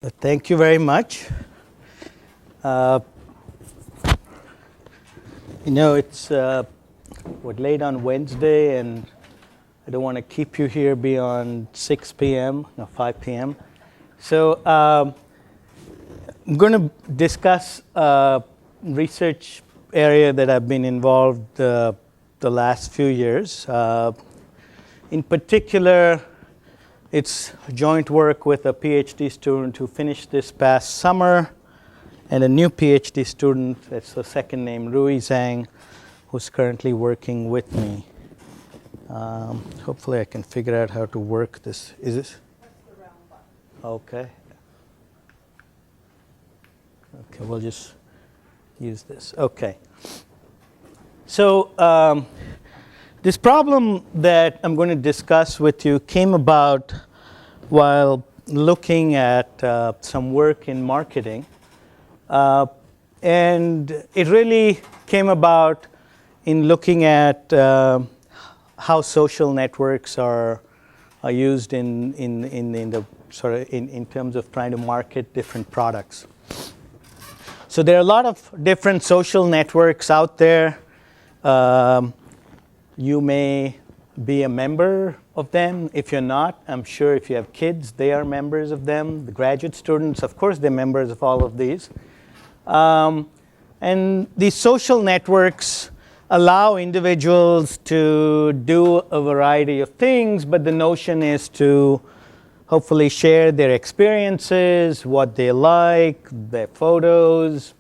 Thank you very much. It's late on Wednesday, and I don't want to keep you here beyond 6 p.m., no, 5 p.m. So I'm going to discuss a research area that I've been involved the last few years. In particular, it's joint work with a PhD student who finished this past summer, and a new PhD student, that's the second name, Rui Zhang, who's currently working with me. Hopefully I can figure out how to work this. Is this? That's the round button. Okay. Okay, we'll just use this. Okay. So this problem that I'm going to discuss with you came about while looking at some work in marketing. And it really came about in looking at how social networks are used in the sort of in terms of trying to market different products. So there are a lot of different social networks out there. You may be a member of them. If you're not, I'm sure if you have kids, they are members of them. The graduate students, of course, they're members of all of these. And these social networks allow individuals to do a variety of things, but the notion is to hopefully share their experiences, what they like, their photos,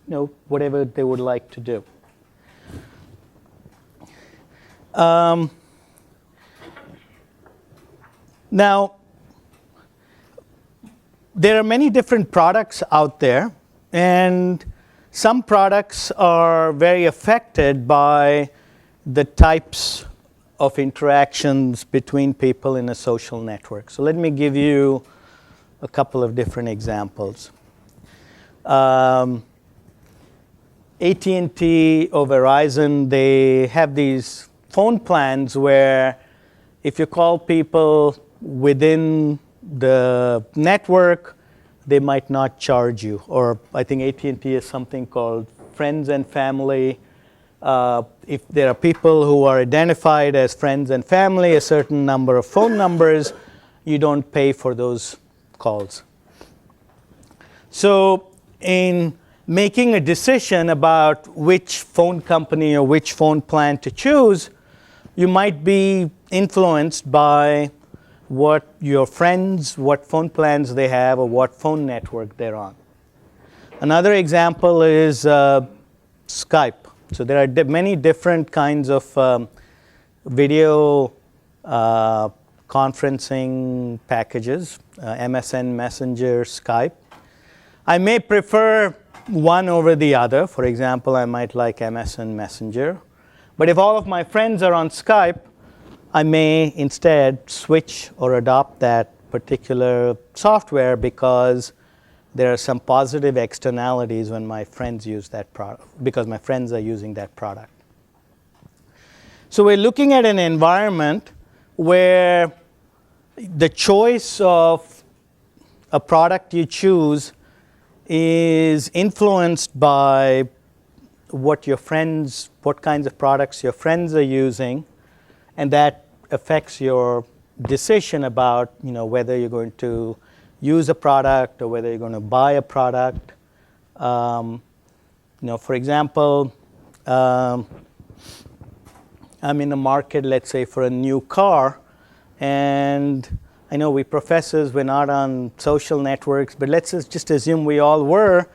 whatever they would like to do. Now, there are many different products out there, and some products are very affected by the types of interactions between people in a social network. So let me give you a couple of different examples. AT&T or Verizon, they have these phone plans where if you call people within the network, they might not charge you. Or I think AT&T has something called friends and family. If there are people who are identified as friends and family, a certain number of phone numbers, you don't pay for those calls. So in making a decision about which phone company or which phone plan to choose, you might be influenced by what your friends, what phone plans they have, or what phone network they're on. Another example is Skype. So there are many different kinds of video conferencing packages, MSN Messenger, Skype. I may prefer one over the other. For example, I might like MSN Messenger. But if all of my friends are on Skype, I may instead switch or adopt that particular software because there are some positive externalities when my friends use that product, because my friends are using that product. So we're looking at an environment where the choice of a product you choose is influenced by what kinds of products your friends are using, and that affects your decision about whether you're going to use a product or whether you're going to buy a product. For example, I'm in the market, let's say, for a new car, and I know we professors, we're not on social networks, but let's just assume we all were,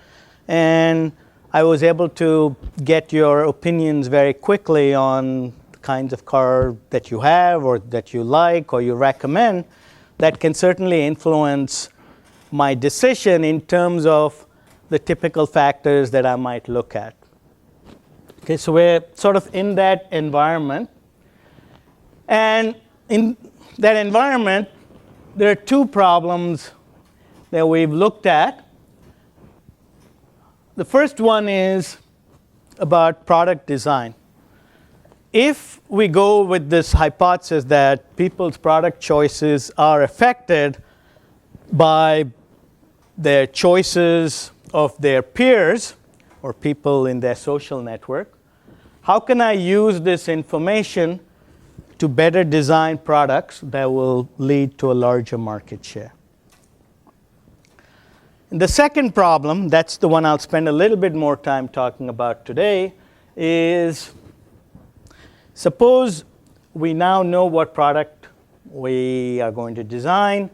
and I was able to get your opinions very quickly on kinds of car that you have or that you like or you recommend. That can certainly influence my decision in terms of the typical factors that I might look at. Okay, so we're sort of in that environment. And in that environment, there are two problems that we've looked at. The first one is about product design. If we go with this hypothesis that people's product choices are affected by their choices of their peers or people in their social network, how can I use this information to better design products that will lead to a larger market share? And the second problem, that's the one I'll spend a little bit more time talking about today, is suppose we now know what product we are going to design.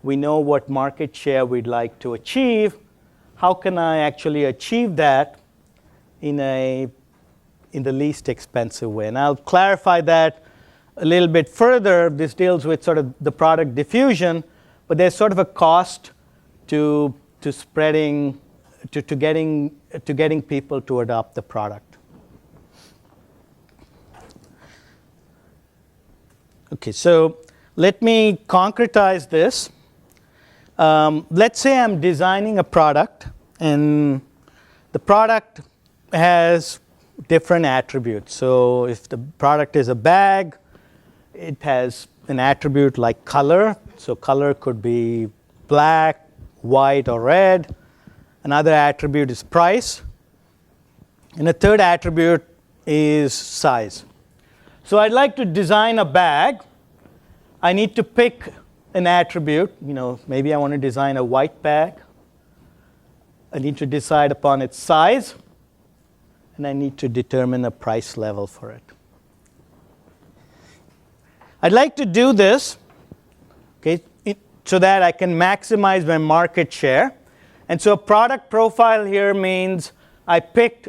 We know what market share we'd like to achieve. How can I actually achieve that in the least expensive way? And I'll clarify that a little bit further. This deals with sort of the product diffusion, but there's sort of a cost to spreading, to getting people to adopt the product. Okay, so let me concretize this. Let's say I'm designing a product, and the product has different attributes. So if the product is a bag, it has an attribute like color. So color could be black, white, or red. Another attribute is price. And a third attribute is size. So I'd like to design a bag. I need to pick an attribute. Maybe I want to design a white bag. I need to decide upon its size. And I need to determine a price level for it. I'd like to do this, okay, so that I can maximize my market share. And so a product profile here means I picked,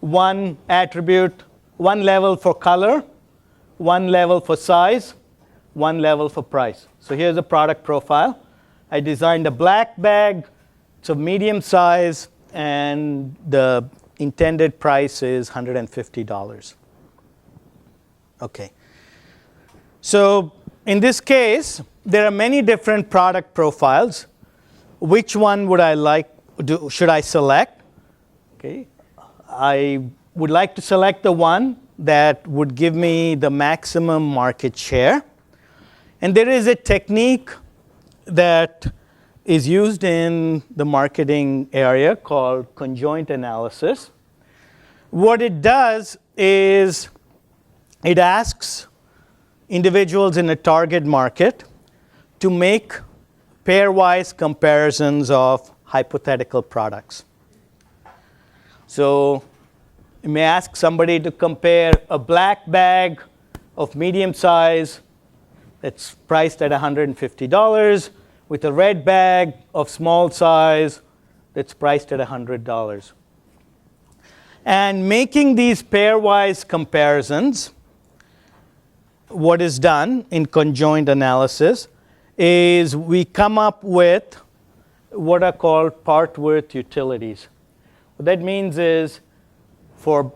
one attribute, one level for color, one level for size, one level for price. So here's a product profile. I designed a black bag. It's of medium size, and the intended price is $150. Okay. So in this case, there are many different product profiles. Which one would I should I select? Okay. I would like to select the one that would give me the maximum market share. And there is a technique that is used in the marketing area called conjoint analysis. What it does is it asks individuals in a target market to make pairwise comparisons of hypothetical products. So you may ask somebody to compare a black bag of medium size that's priced at $150 with a red bag of small size that's priced at $100. And making these pairwise comparisons, what is done in conjoint analysis is we come up with what are called part-worth utilities. What that means is for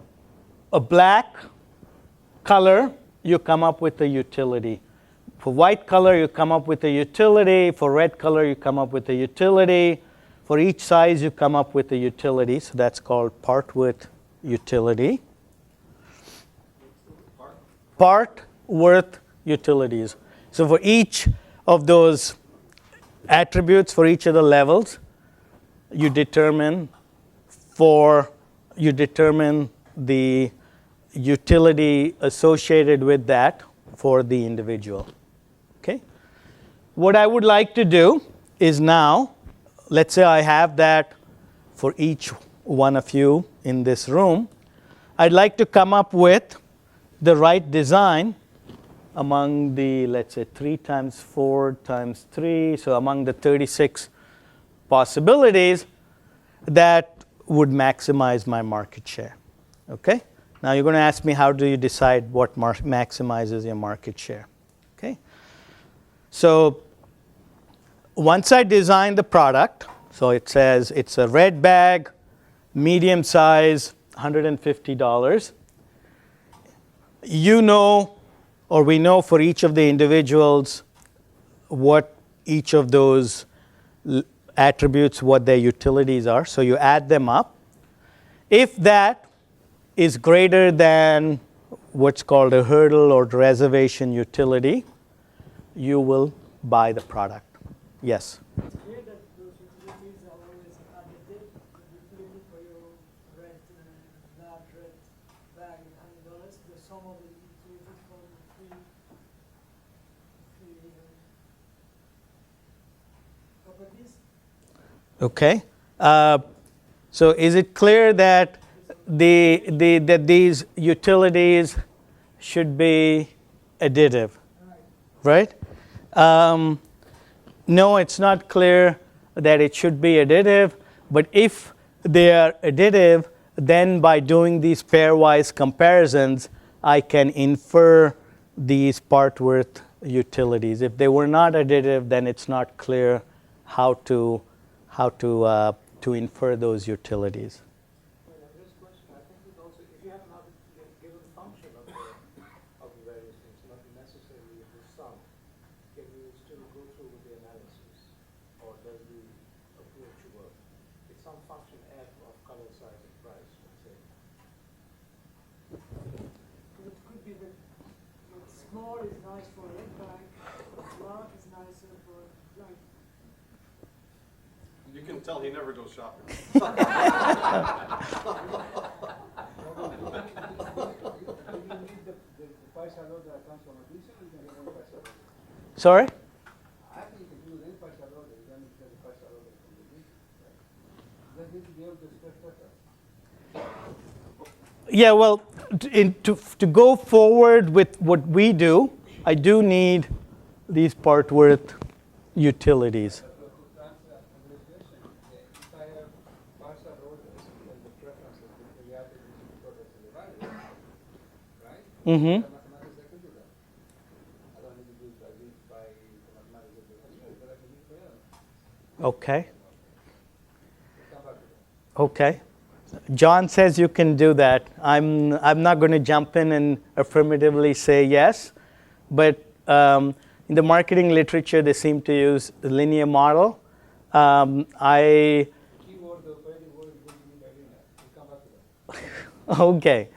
a black color, you come up with a utility. For white color, you come up with a utility. For red color, you come up with a utility. For each size, you come up with a utility. So that's called part-worth utility. Part-worth utilities. So for each of those attributes, for each of the levels, you determine the utility associated with that for the individual. Okay? What I would like to do is now, let's say I have that for each one of you in this room. I'd like to come up with the right design among the, let's say, 3 times 4 times 3, so among the 36 possibilities that would maximize my market share. Okay? Now you're going to ask me, how do you decide what maximizes your market share? Okay? So once I design the product, so it says it's a red bag, medium size, $150. You know, or we know for each of the individuals what each of those attributes, what their utilities are. So you add them up. If that is greater than what's called a hurdle or reservation utility, you will buy the product. Yes? Here that are always additive. If you look for your red, large red bag in $100, the sum of the utilities from three properties. Okay. So is it clear that that these utilities should be additive, right? No, it's not clear that it should be additive, but if they are additive, then by doing these pairwise comparisons, I can infer these part-worth utilities. If they were not additive, then it's not clear how to infer those utilities. This question, I think it also, if you have another given function of the various things, not necessarily the sum, can you still go through with the analysis, or does the approach work? It's some function f of color, size, and price, let's say. It could be that small is nice for a red bag, large is nicer for blank. You can tell he never goes shopping. Sorry? I think you can do any partial order, then you get the partial order from the diesel, right? Then you be able to express better. Yeah, well, to go forward with what we do, I do need these part-worth utilities. To answer this question, if I have partial orders, then the preferences between the attributes and products and the values, right? Mm-hmm. By mathematics, I can do that. I don't need to do it by the mathematics of the values, but I can do it for them. Okay. Come back to that. Okay. John says you can do that. I'm not going to jump in and affirmatively say yes, but in the marketing literature, they seem to use the linear model. Keyword, the operating word is going to be by linear. We'll come back to that. Okay.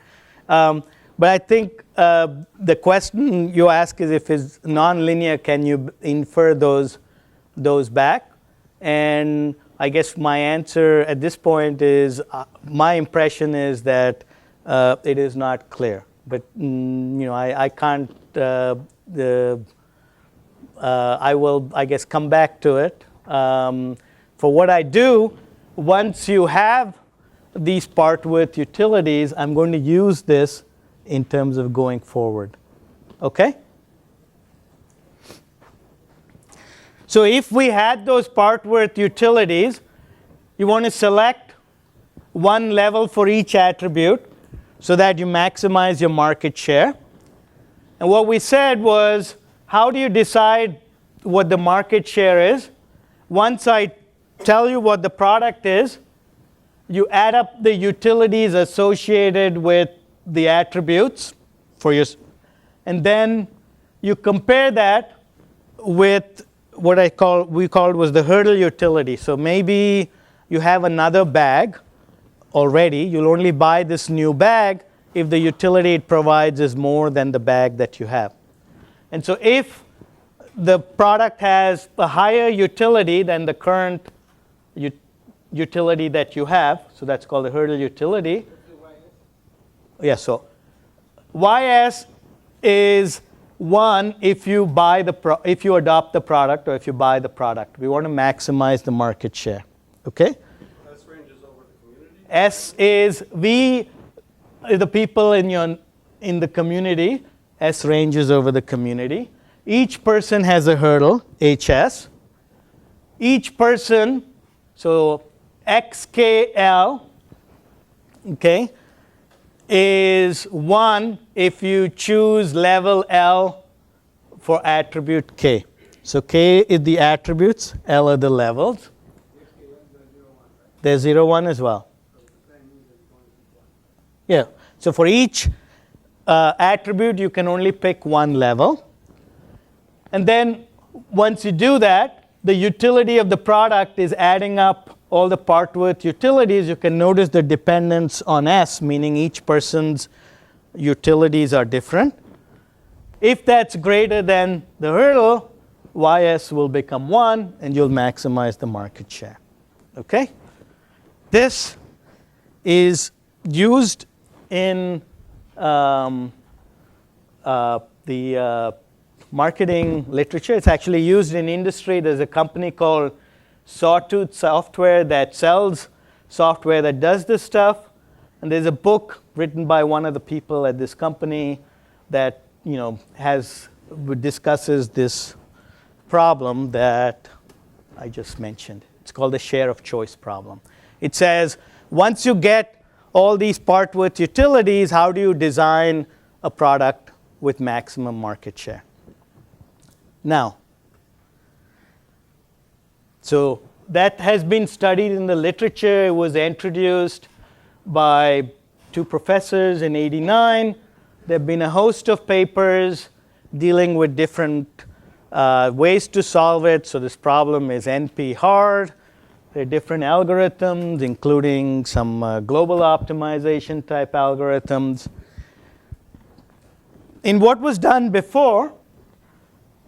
But I think the question you ask is if it's nonlinear, can you infer those back? And I guess my answer at this point is my impression is that it is not clear. But I can't. I will, I guess, come back to it. For what I do, once you have these part-worth utilities, I'm going to use this in terms of going forward. Okay? So if we had those part-worth utilities, you want to select one level for each attribute so that you maximize your market share. And what we said was, how do you decide what the market share is? Once I tell you what the product is, you add up the utilities associated with the attributes for your, and then you compare that with what we called was the hurdle utility. So maybe you have another bag already. You'll only buy this new bag if the utility it provides is more than the bag that you have. And so if the product has a higher utility than the current utility that you have, so that's called the hurdle utility. Yeah, so YS is 1 if you if you adopt the product or if you buy the product. We want to maximize the market share. Okay? S ranges over the community. S is the people in the community. S ranges over the community. Each person has a hurdle, HS. Each person, so XKL, okay, is 1 if you choose level L for attribute K. So K is the attributes, L are the levels. There's 0, 1 as well. Yeah, so for each attribute, you can only pick one level. And then once you do that, the utility of the product is adding up all the part-worth utilities. You can notice the dependence on S, meaning each person's utilities are different. If that's greater than the hurdle, YS will become 1, and you'll maximize the market share. Okay? This is used in the marketing literature. It's actually used in industry. There's a company called Sawtooth Software that sells software that does this stuff. And there's a book written by one of the people at this company that discusses this problem that I just mentioned. It's called the share of choice problem. It says, once you get all these part width utilities, how do you design a product with maximum market share? Now, so that has been studied in the literature. It was introduced by two professors in '89. There have been a host of papers dealing with different ways to solve it. So this problem is NP hard. There are different algorithms, including some global optimization type algorithms. In what was done before,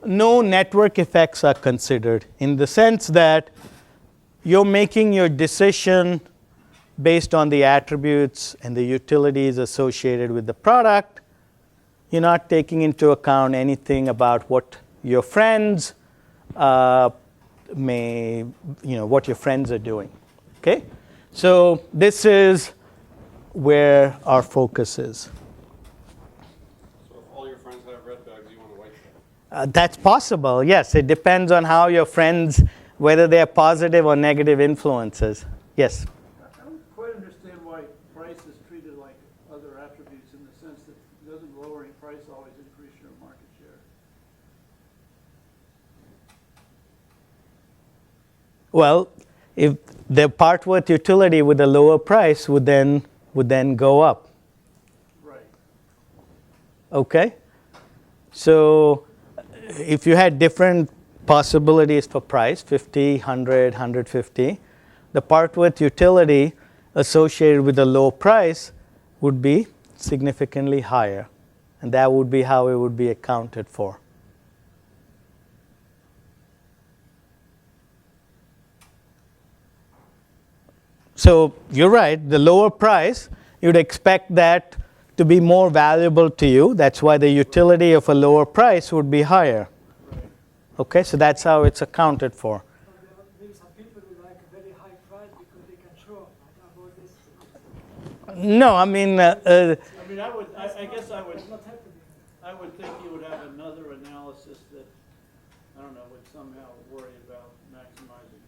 no network effects are considered, in the sense that you're making your decision based on the attributes and the utilities associated with the product. You're not taking into account anything about what your friends what your friends are doing. Okay? So this is where our focus is. So if all your friends have red bags, you want a white bag? That's possible, yes. It depends on how your friends, whether they're positive or negative influences. Yes? I don't quite understand why price is treated like other attributes, in the sense that doesn't lowering price always increase your market share? Well, if the part width utility with a lower price would then go up. Right. Okay? So if you had different possibilities for price, 50, 100, 150, the part width utility associated with a low price would be significantly higher. And that would be how it would be accounted for. So you're right, the lower price, you'd expect that to be more valuable to you. That's why the utility of a lower price would be higher. Okay, so that's how it's accounted for. Maybe some people would like a very high price because they can show about this. No, I mean, I mean, I guess I would It's not happening. I would think you would have another analysis that, I don't know, would somehow worry about maximizing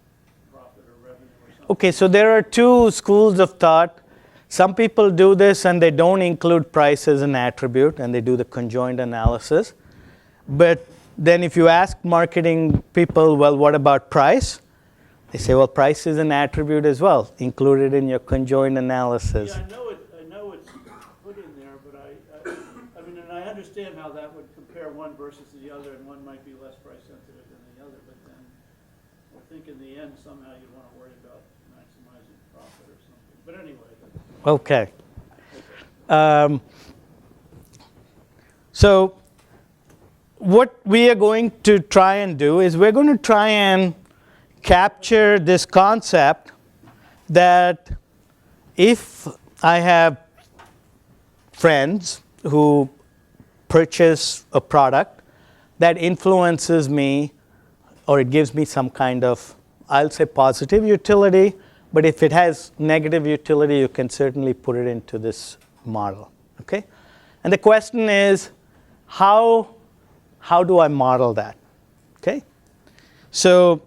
profit or revenue or something. okay, so there are two schools of thought. Some people do this and they don't include price as an attribute, and they do the conjoint analysis. But then if you ask marketing people, well, what about price? They say, well, price is an attribute as well, included in your conjoint analysis. Yeah, I know it's put in there, but I mean, and I understand how that would compare one versus the other, and one might be less price sensitive than the other, but then I think in the end, somehow you'd want to worry about maximizing profit or something. But anyway. Okay. So what we are going to try and do is we're going to try and capture this concept that if I have friends who purchase a product that influences me, or it gives me some kind of, I'll say, positive utility, but if it has negative utility, you can certainly put it into this model. Okay? And the question is, how do I model that? Okay? So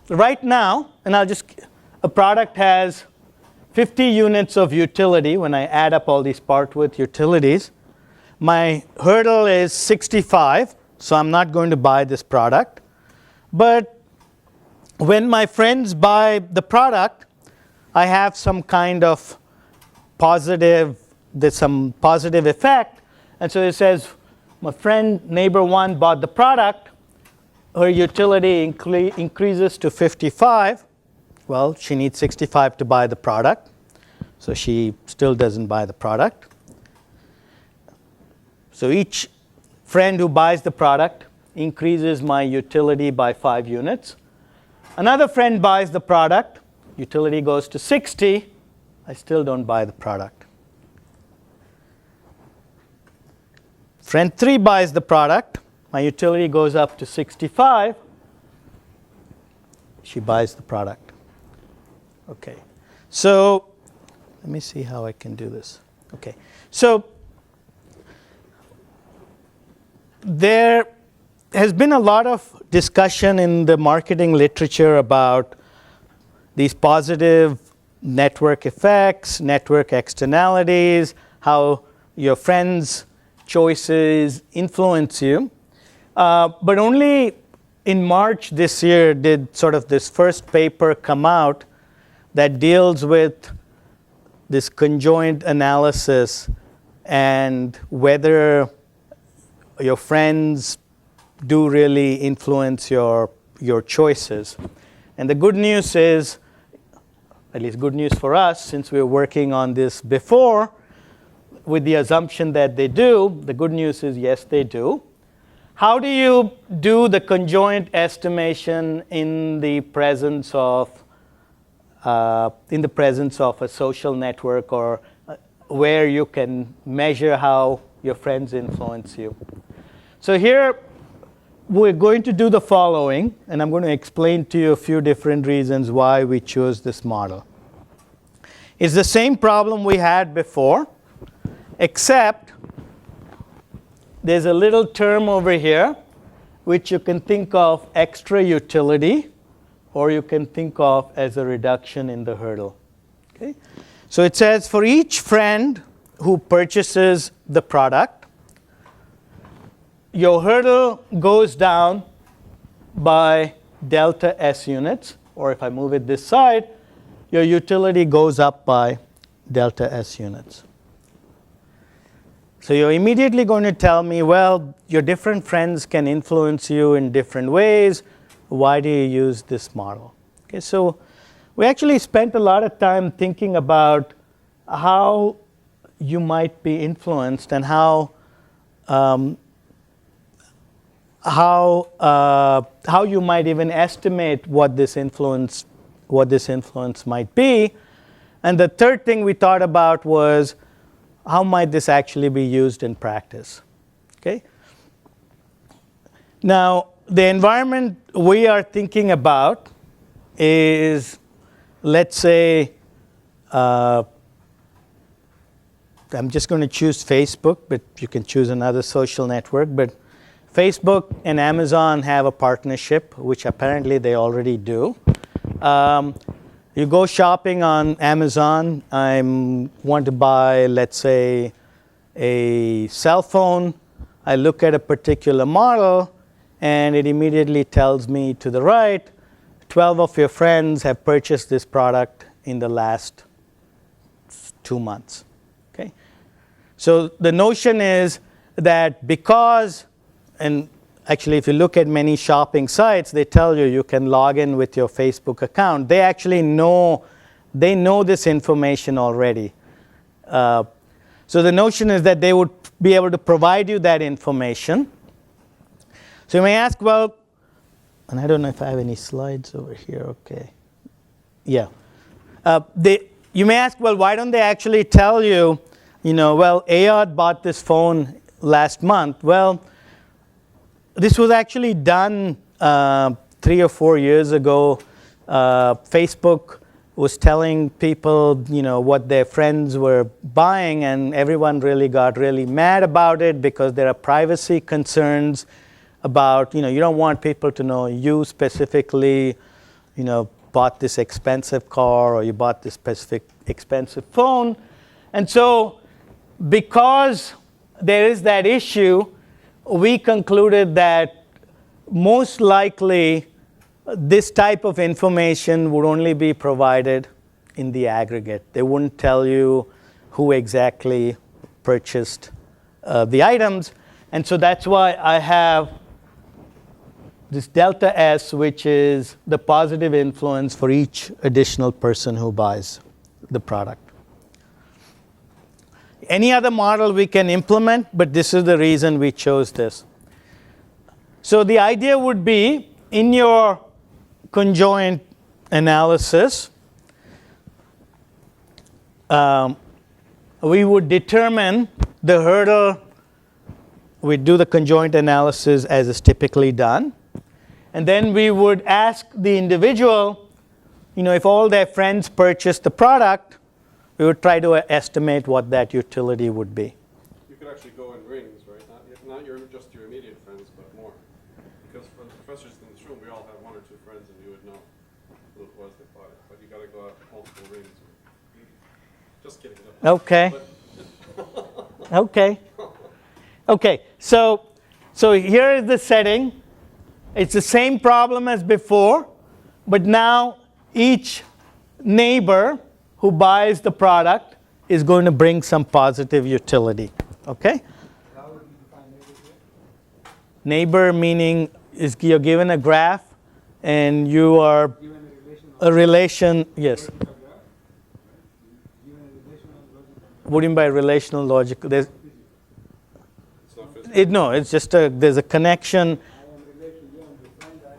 right now, and a product has 50 units of utility when I add up all these part width utilities. My hurdle is 65, so I'm not going to buy this product. But when my friends buy the product, I have some kind of there's some positive effect. And so it says, my friend, neighbor 1 bought the product. Her utility increases to 55. Well, she needs 65 to buy the product. So she still doesn't buy the product. So each friend who buys the product increases my utility by 5 units. Another friend buys the product, utility goes to 60, I still don't buy the product. Friend 3 buys the product, my utility goes up to 65, she buys the product. Okay, so let me see how I can do this. Okay, so there has been a lot of discussion in the marketing literature about these positive network effects, network externalities, how your friends' choices influence you. But only in March this year did sort of this first paper come out that deals with this conjoint analysis and whether your friends do really influence your choices. And the good news is, at least good news for us, since we were working on this before, with the assumption that they do, the good news is yes, they do. How do you do the conjoint estimation in the presence of a social network, or where you can measure how your friends influence you? So here we're going to do the following, and I'm going to explain to you a few different reasons why we chose this model. It's the same problem we had before, except there's a little term over here which you can think of extra utility, or you can think of as a reduction in the hurdle. Okay? So it says for each friend who purchases the product, your hurdle goes down by delta S units, or if I move it this side, your utility goes up by delta S units. So you're immediately going to tell me, well, your different friends can influence you in different ways. Why do you use this model? Okay, so we actually spent a lot of time thinking about how you might be influenced and how you might even estimate what this influence might be. And the third thing we thought about was, how might this actually be used in practice? Okay? Now, the environment we are thinking about is, let's say, I'm just going to choose Facebook, but you can choose another social network. But Facebook and Amazon have a partnership, which apparently they already do. You go shopping on Amazon. I want to buy, let's say, a cell phone. I look at a particular model, and it immediately tells me to the right, 12 of your friends have purchased this product in the last 2 months. Okay? So the notion is that because, and actually if you look at many shopping sites, they tell you you can log in with your Facebook account. They actually know this information already. So the notion is that they would be able to provide you that information. So you may ask, well, and I don't know if I have any slides over here. Okay. Yeah. You may ask, well, why don't they actually tell you, well, Ayad bought this phone last month. Well, this was actually done 3 or 4 years ago. Facebook was telling people, what their friends were buying, and everyone really got really mad about it because there are privacy concerns about, you don't want people to know you specifically, bought this expensive car or you bought this specific expensive phone. And so because there is that issue, we concluded that most likely this type of information would only be provided in the aggregate. They wouldn't tell you who exactly purchased the items. And so that's why I have this delta S, which is the positive influence for each additional person who buys the product. Any other model we can implement, but this is the reason we chose this. So the idea would be, in your conjoint analysis, we would determine the hurdle. We do the conjoint analysis as is typically done. And then we would ask the individual, if all their friends purchased the product, we would try to estimate what that utility would be. You could actually go in rings, right? Not just your immediate friends, but more. Because for the professors in this room, we all have one or two friends, and you would know who it was that bought it. But you got to go out multiple rings. Just kidding. No. Okay. Okay. Okay. So here is the setting. It's the same problem as before, but now each neighbor who buys the product is going to bring some positive utility. Okay? How would you define neighbor here? Neighbor meaning is you're given a graph and you are Given a relation. Yes. logical graph, right? Given a relational logical graph. What do you mean by relational logic? It's not physical. No, it's just there's a connection. I am related to you and the friend I am.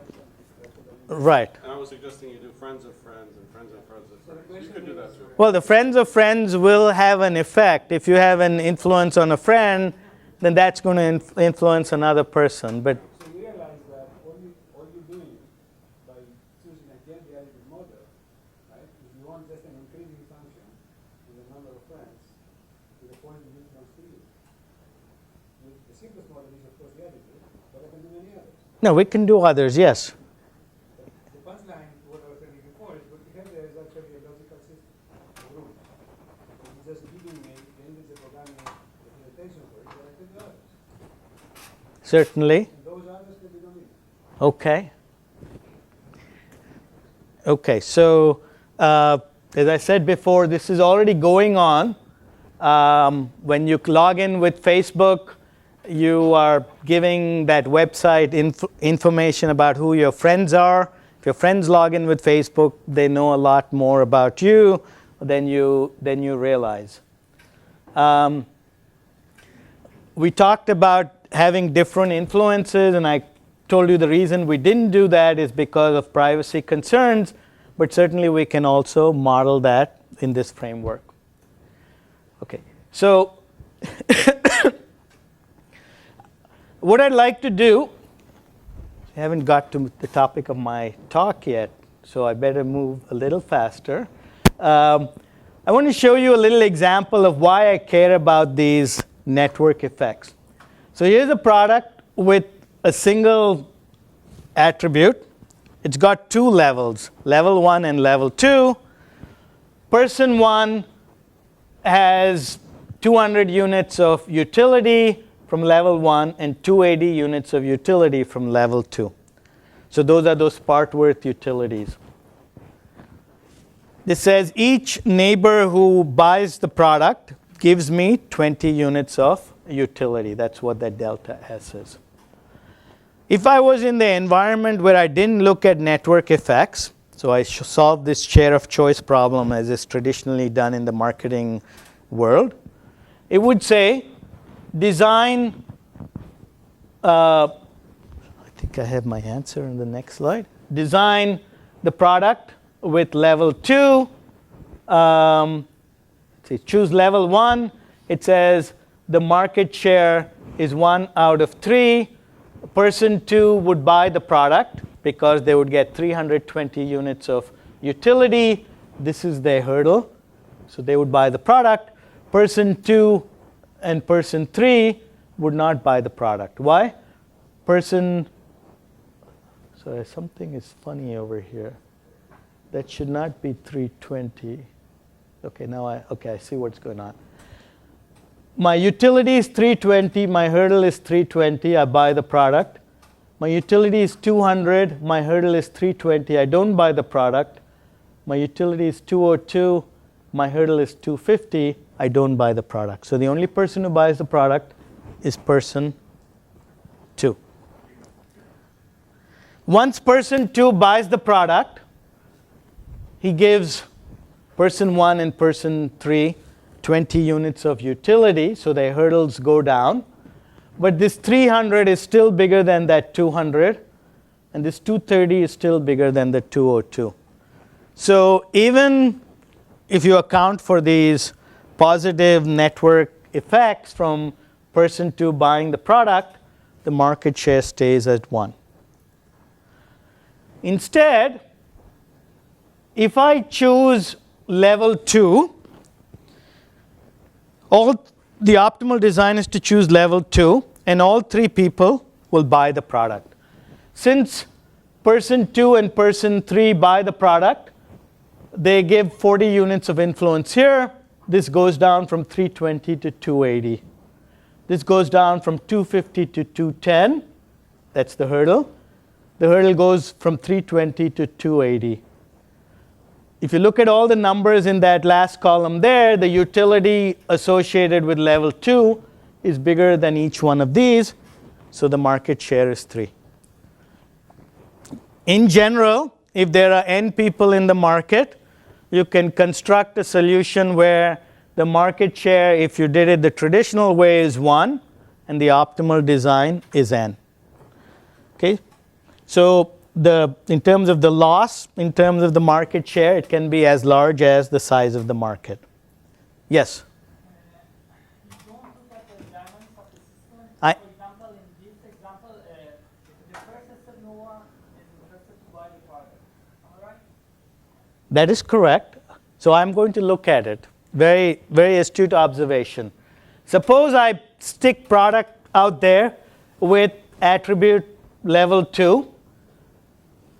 That's what I mean. Right. And I was suggesting you do friends of friends and friends of friends of friends. You could do that too. Well, the friends of friends will have an effect. If you have an influence on a friend, then that's going to influence another person. But So you realize that all you're doing by choosing again the additive model, right? If you want just an increasing function in the number of friends to the point you transfer, the simplest model is of course the additive, but I can do many others. no, we can do others, yes. The punchline to what I was telling you before is what we have there is actually a logical system, a group. It's just giving me the index of programming representation for it, but I can do others. Certainly. And those others can be dominated. Okay. Okay, so as I said before, this is already going on. When you log in with Facebook, you are giving that website information about who your friends are. If your friends log in with Facebook, they know a lot more about you than you realize. We talked about having different influences, and I told you the reason we didn't do that is because of privacy concerns, but certainly we can also model that in this framework. Okay, so what I'd like to do, I haven't got to the topic of my talk yet, so I better move a little faster. I want to show you a little example of why I care about these network effects. So here's a product with a single attribute. It's got two levels, level 1 and level 2. Person 1 has 200 units of utility from level 1 and 280 units of utility from level 2. So those are those part-worth utilities. This says each neighbor who buys the product gives me 20 units of utility. That's what that delta S is. If I was in the environment where I didn't look at network effects, so I solved this chair of choice problem as is traditionally done in the marketing world, it would say design, I think I have my answer in the next slide. Design the product with level 2. Choose level 1. It says the market share is 1 out of 3. Person 2 would buy the product because they would get 320 units of utility. This is their hurdle. So they would buy the product. Person 2 and person 3 would not buy the product. Why? Sorry, something is funny over here. That should not be 320. Okay, now I see what's going on. My utility is 320, my hurdle is 320, I buy the product. My utility is 200, my hurdle is 320, I don't buy the product. My utility is 202, my hurdle is 250, I don't buy the product. So the only person who buys the product is person 2. Once person 2 buys the product, he gives person 1 and person 3 20 units of utility, so their hurdles go down. but this 300 is still bigger than that 200, and this 230 is still bigger than the 202. So even if you account for these positive network effects from person 2 buying the product, the market share stays at 1. Instead, if I choose level 2, the optimal design is to choose level 2, and all 3 people will buy the product. Since person 2 and person 3 buy the product, they give 40 units of influence here. This goes down from 320 to 280. This goes down from 250 to 210. That's the hurdle. The hurdle goes from 320 to 280. If you look at all the numbers in that last column there, the utility associated with level 2 is bigger than each one of these, so the market share is 3. In general, if there are n people in the market, you can construct a solution where the market share, if you did it the traditional way, is 1, and the optimal design is n. Okay? So in terms of the loss, in terms of the market share, it can be as large as the size of the market. Yes? Don't look at the dynamics of the system. I- For example, in this example, the first system, no one is interested to buy the product. Am I right? That is correct. So I'm going to look at it. Very, very astute observation. Suppose I stick product out there with attribute level 2.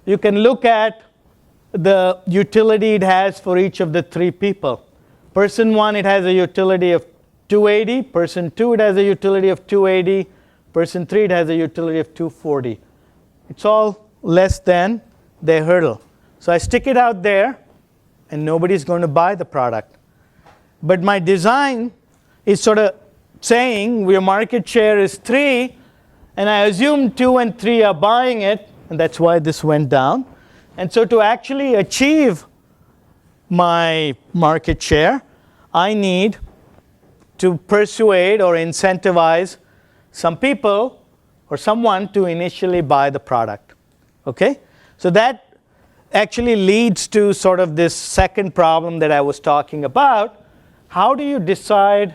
You can look at the utility it has for each of the 3 people. Person 1, it has a utility of 280. Person 2, it has a utility of 280. Person 3, it has a utility of 240. It's all less than their hurdle. So I stick it out there, and nobody's going to buy the product. But my design is sort of saying your market share is 3, and I assume 2 and 3 are buying it, and that's why this went down. And so to actually achieve my market share, I need to persuade or incentivize some people or someone to initially buy the product. Okay? So that actually leads to sort of this second problem that I was talking about. How do you decide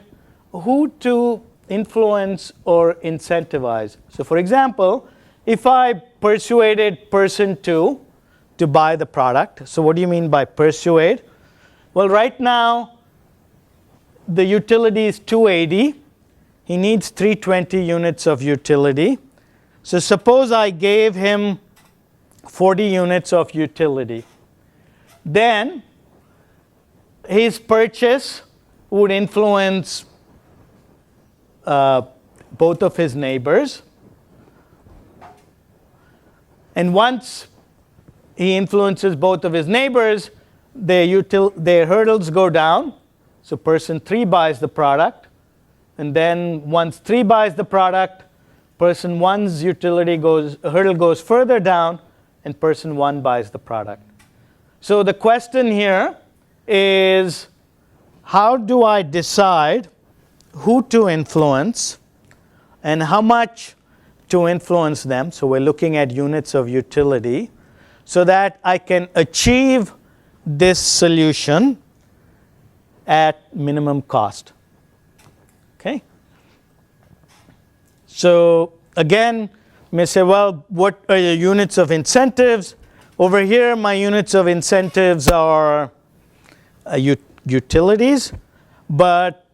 who to influence or incentivize? So for example, if I persuaded person 2 to buy the product, so what do you mean by persuade? Well, right now, the utility is 280. He needs 320 units of utility. So suppose I gave him 40 units of utility. Then his purchase would influence both of his neighbors. And once he influences both of his neighbors, their hurdles go down. So person 3 buys the product. And then once 3 buys the product, person 1's hurdle goes further down, and person 1 buys the product. So the question here is, how do I decide who to influence and how much to influence them? So we're looking at units of utility so that I can achieve this solution at minimum cost. Okay? So again, you may say, well, what are your units of incentives? Over here, my units of incentives are utilities. But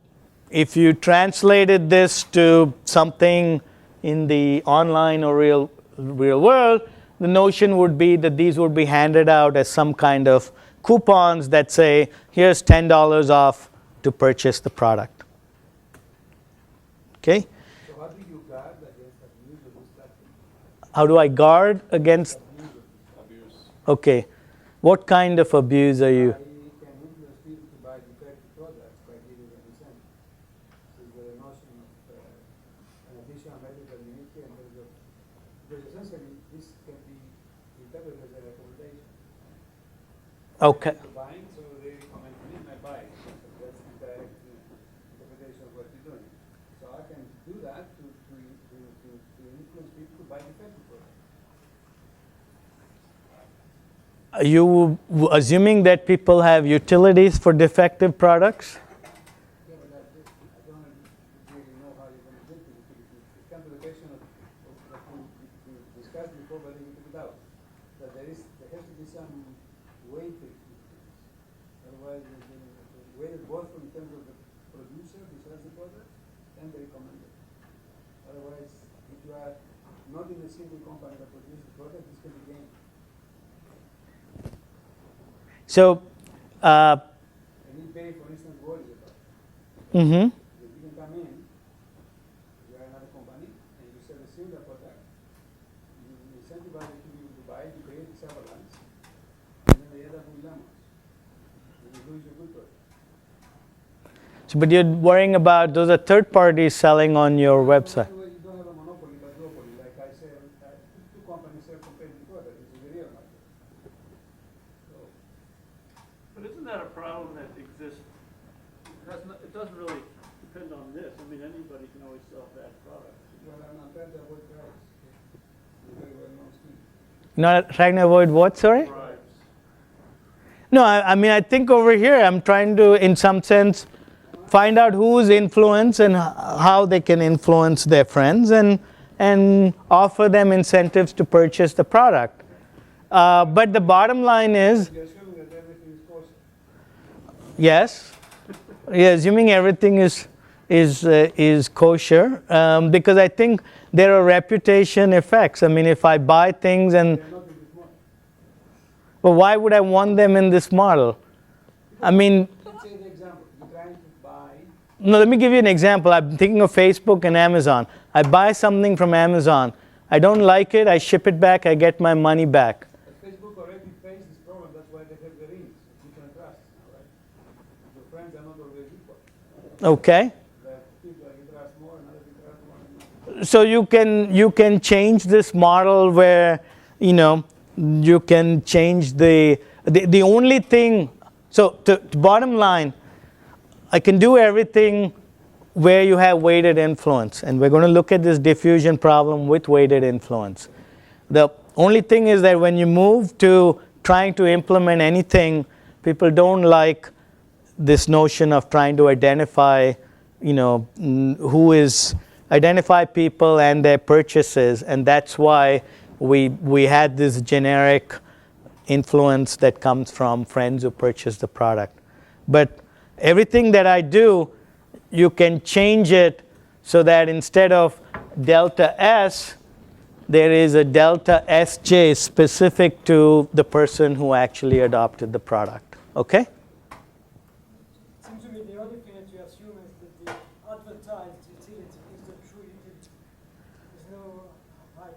if you translated this to something in the online or real world, the notion would be that these would be handed out as some kind of coupons that say, here's $10 off to purchase the product. Okay? So how do you guard against abuse of this platform? How do I guard against? Abuse. Okay. What kind of abuse are you? I can influence people to buy defective products by giving them incentive. So the notion of an additional medical unity and because essentially this can be interpreted as a recommendation. Okay. People buying, so they recommend to me and I buy it. So that's the direct interpretation of what you're doing. So I can do that to Are you assuming that people have utilities for defective products? Yeah, but I don't really know how you're going to get to it. It comes to the question of what we discussed before, but you took it out. That there has to be some weight to it. Otherwise, the weight both in terms of the producer who sells the product and the recommender. Otherwise, if you are not in a single company that produces the product, this can be gained. So, And eBay, for instance, worries about it. mm-hmm. If you can come in, you are another company, and you sell a similar product, you incentivize the people to buy, you create this avalanche, and then they end up with lemons. And you lose your good product. So, but you're worrying about those are third parties selling on your website. Well, you don't have a monopoly, but duopoly. Like I said, two companies sell competing products. This is the real market. So, But isn't that a problem that exists? It doesn't really depend on this. I mean, anybody can always sell bad products. well, I'm trying to avoid price. It's a very well-known scheme. Not trying to avoid what, sorry? Right. No, I mean, I think over here I'm trying to, in some sense, find out who's influence and how they can influence their friends and offer them incentives to purchase the product. But the bottom line is, You're assuming that everything is kosher. yes, yeah, assuming everything is kosher, because I think there are reputation effects. I mean, if I buy things and, They're not in this model. well, why would I want them in this model? I mean, Let's say the example. You're trying to buy. no, let me give you an example. I'm thinking of Facebook and Amazon. I buy something from Amazon. I don't like it. I ship it back. I get my money back. But Facebook already faced this problem. That's why they have the rings, different trusts, right? Your friends are not always equal. Okay. That people you trust more and other people trust more. So you can change this model where you can change the only thing. So to bottom line, I can do everything where you have weighted influence, and we're going to look at this diffusion problem with weighted influence. The only thing is that when you move to trying to implement anything, people don't like this notion of trying to identify, identify people and their purchases, and that's why we had this generic influence that comes from friends who purchase the product. But everything that I do, you can change it so that instead of delta S, there is a delta Sj specific to the person who actually adopted the product. Okay? It seems to me the other thing that you assume is that the advertised utility is the true utility. There's no high.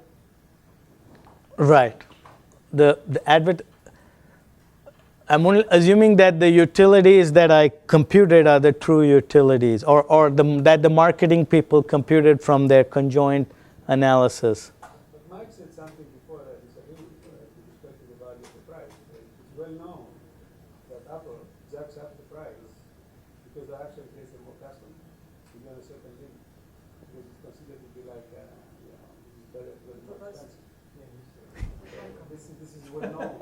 Right. I'm only assuming that the utilities that I computed are the true utilities, or that the marketing people computed from their conjoint analysis. But Mike said something before that I disagree with respect to the value of the price. It's well known that Apple jacks up the price because it actually gets more customers beyond a certain limit. Because it's considered to be like, better, more expensive. This is well known.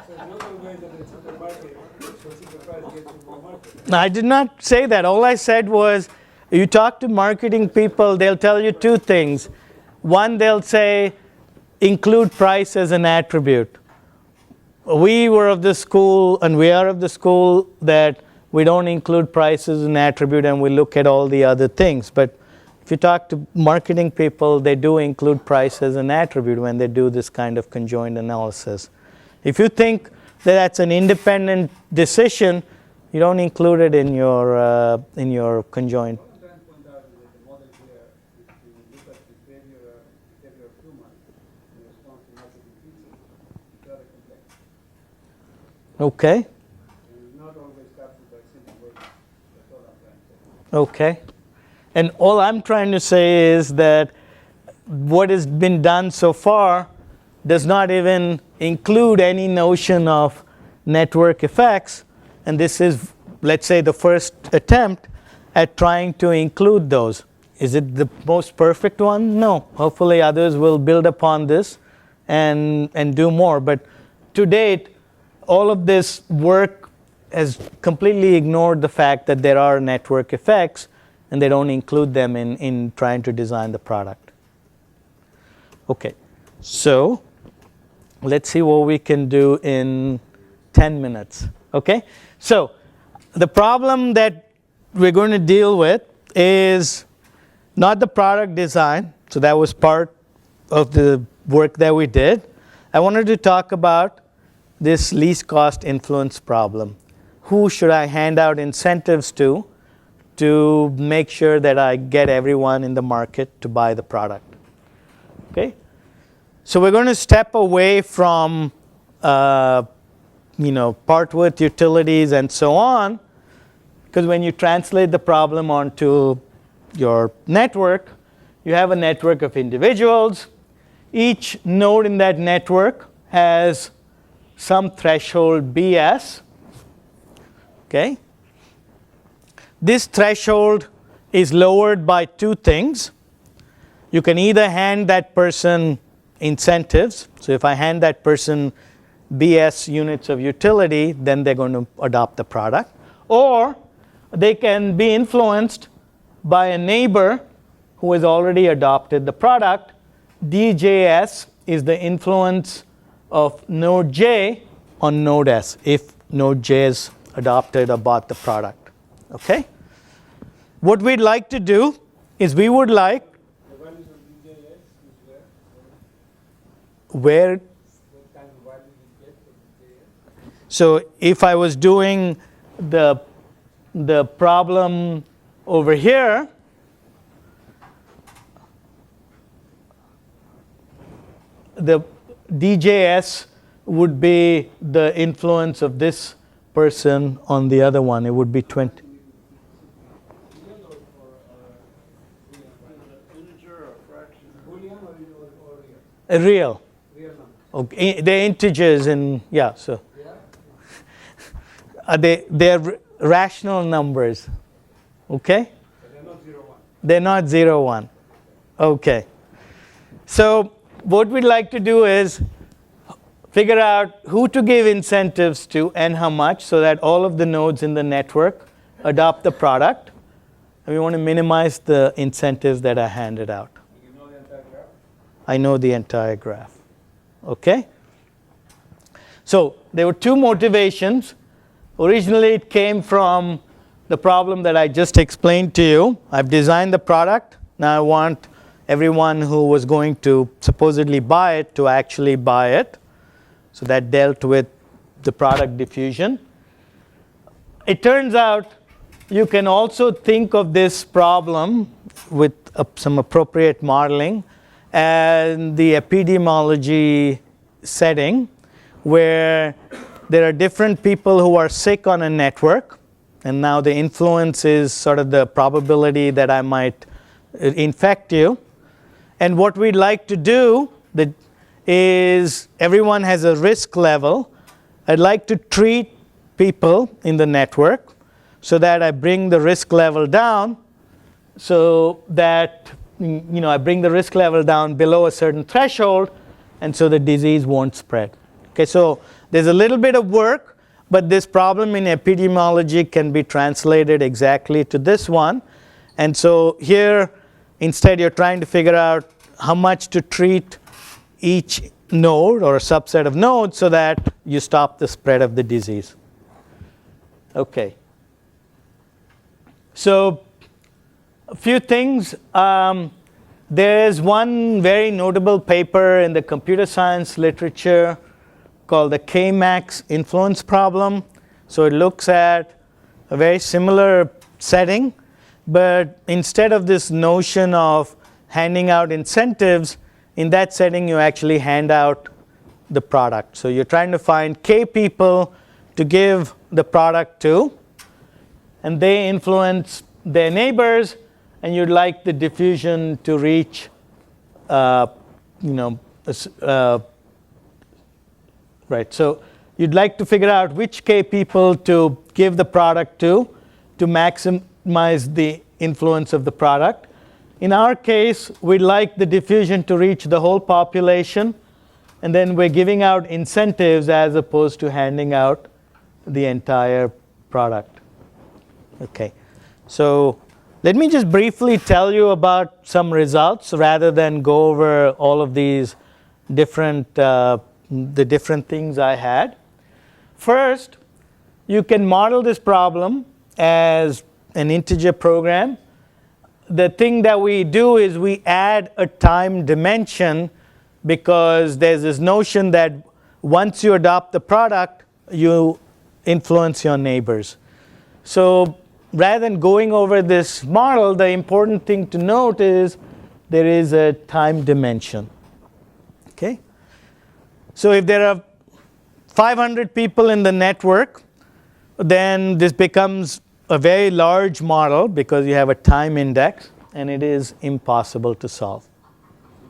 So the other way that it's in the market, so if the price gets in more market. I did not say that. All I said was, you talk to marketing people, they'll tell you two things. One, they'll say, include price as an attribute. We were of the school, and we are of the school, that we don't include price as an attribute and we look at all the other things. But if you talk to marketing people, they do include price as an attribute when they do this kind of conjoint analysis. If you think that that's an independent decision, you don't include it in your conjoint. What I'm trying to point out is that the model here, if you look at the behavior of humans in response to marketing features, it's rather complex. Okay. And it's not always captured by simple words. That's all I'm trying to say. Okay. And all I'm trying to say is that what has been done so far does not even include any notion of network effects. And this is, let's say, the first attempt at trying to include those. Is it the most perfect one? No. Hopefully others will build upon this and do more. But to date, all of this work has completely ignored the fact that there are network effects, and they don't include them in trying to design the product. Okay, so let's see what we can do in 10 minutes. Okay, so the problem that we're going to deal with is not the product design. So that was part of the work that we did. I wanted to talk about this least cost influence problem. Who should I hand out incentives to make sure that I get everyone in the market to buy the product? Okay, so we're going to step away from part width utilities and so on, because when you translate the problem onto your network, you have a network of individuals. Each node in that network has some threshold Bs. Okay, this threshold is lowered by two things. You can either hand that person incentives. So if I hand that person Bs units of utility, then they're going to adopt the product. Or they can be influenced by a neighbor who has already adopted the product. DJS is the influence of node J on node S if node J has adopted or bought the product. Okay? What we'd like to do is we would like The values of DJS is where, what kind of value you get from DJS? so if I was doing the problem over here, the DJS would be the influence of this person on the other one. It would be 20. Integer or fraction? Boolean or real? Real. Real number. Okay. They're integers in, yeah, so. Yeah? They're rational numbers. Okay? So they're not 0, 1. They're not 0, 1. Okay. So what we'd like to do is figure out who to give incentives to and how much so that all of the nodes in the network adopt the product. And we want to minimize the incentives that are handed out. You know the entire graph? I know the entire graph. Okay? So there were two motivations. Originally, it came from the problem that I just explained to you. I've designed the product. Now I want everyone who was going to supposedly buy it to actually buy it. So that dealt with the product diffusion. It turns out you can also think of this problem with some appropriate modeling and the epidemiology setting, where there are different people who are sick on a network, and now the influence is sort of the probability that I might infect you. And what we'd like to do is everyone has a risk level. I'd like to treat people in the network so that I bring the risk level down, so that I bring the risk level down below a certain threshold, and so the disease won't spread. Okay, so there's a little bit of work, but this problem in epidemiology can be translated exactly to this one. And so here, instead, you're trying to figure out how much to treat each node or a subset of nodes so that you stop the spread of the disease. Okay. So a few things. There's one very notable paper in the computer science literature called the K-max influence problem. So it looks at a very similar setting, but instead of this notion of handing out incentives, in that setting you actually hand out the product. So you're trying to find K people to give the product to, and they influence their neighbors, and you'd like the diffusion to reach right. So you'd like to figure out which K people to give the product to maximize the influence of the product. In our case, we'd like the diffusion to reach the whole population, and then we're giving out incentives as opposed to handing out the entire product. Okay, so let me just briefly tell you about some results rather than go over all of these different the different things I had. First, you can model this problem as an integer program. The thing that we do is we add a time dimension, because there's this notion that once you adopt the product, you influence your neighbors. So rather than going over this model, the important thing to note is there is a time dimension. Okay? So if there are 500 people in the network, then this becomes a very large model because you have a time index, and it is impossible to solve.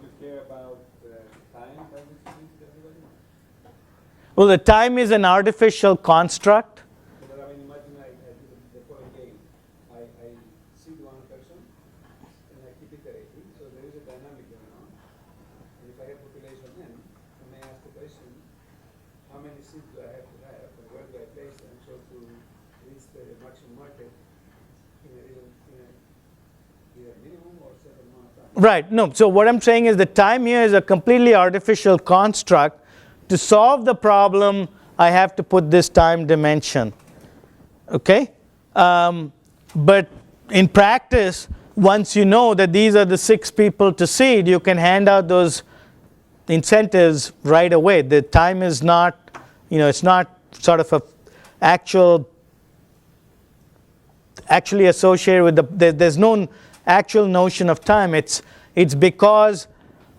Do you care about time by distributing to everybody? Well, the time is an artificial construct. But I mean, imagine I do the following game. I seed one person, and I keep iterating, so there is a dynamic going on. And if I have population n, I may ask the question, how many seeds do I have to have, and where do I place them, so to reach the maximum market in a either minimum or certain amount of time. Right. No. So what I'm saying is the time here is a completely artificial construct. To solve the problem, I have to put this time dimension. Okay? But in practice, once you know that these are the 6 people to seed, you can hand out those incentives right away. The time is not, it's not sort of actually associated with there's no actual notion of time. It's because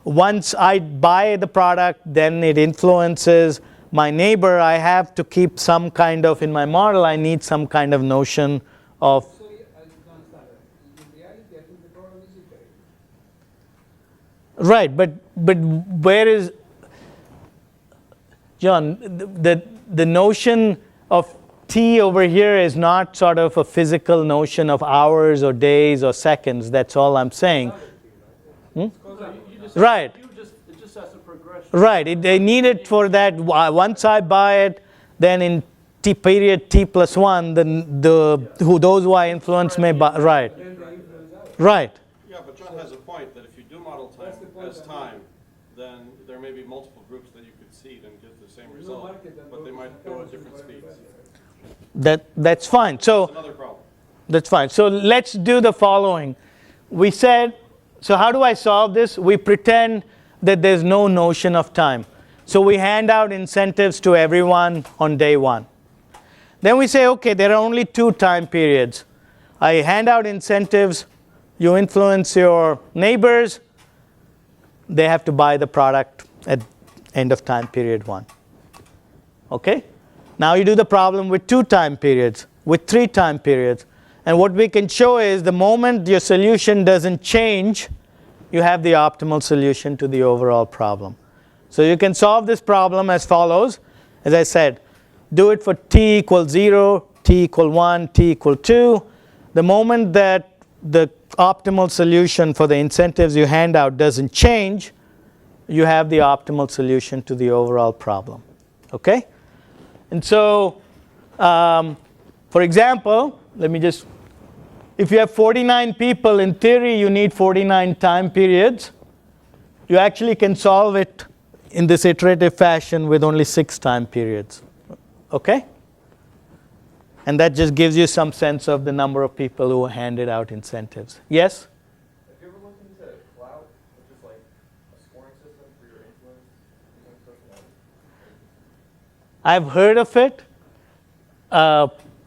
once I buy the product, then it influences my neighbor. I have to keep some kind of, in my model, I need some kind of notion of. So I don't understand that. In reality, I think the problem is iterating. Right, but where is, John, the notion of t over here is not sort of a physical notion of hours or days or seconds. That's all I'm saying. Hmm? Right. It just has a progression. Right. They need it for that. Once I buy it, then in t period t plus 1, those who I influence may buy. Right. Right. Yeah, but John has a point that if you do model time as time, then there may be multiple groups that you could seed and get the same result, but they might go at different speeds. That's fine. So That's another problem. that's fine. So let's do the following. We said, so how do I solve this? We pretend that there's no notion of time. So we hand out incentives to everyone on day 1. Then we say, okay, there are only 2 time periods. I hand out incentives. You influence your neighbors. They have to buy the product at end of time period 1. Okay? Now you do the problem with 2 time periods, with 3 time periods. And what we can show is the moment your solution doesn't change, you have the optimal solution to the overall problem. So you can solve this problem as follows. As I said, do it for t equals 0, t equal 1, t equal 2. The moment that the optimal solution for the incentives you hand out doesn't change, you have the optimal solution to the overall problem. Okay? And so, for example, if you have 49 people, in theory you need 49 time periods. You actually can solve it in this iterative fashion with only 6 time periods. Okay? And that just gives you some sense of the number of people who handed out incentives. Yes? Have you ever looked into cloud, which is like a scoring system for your influence among personalities? I've heard of it,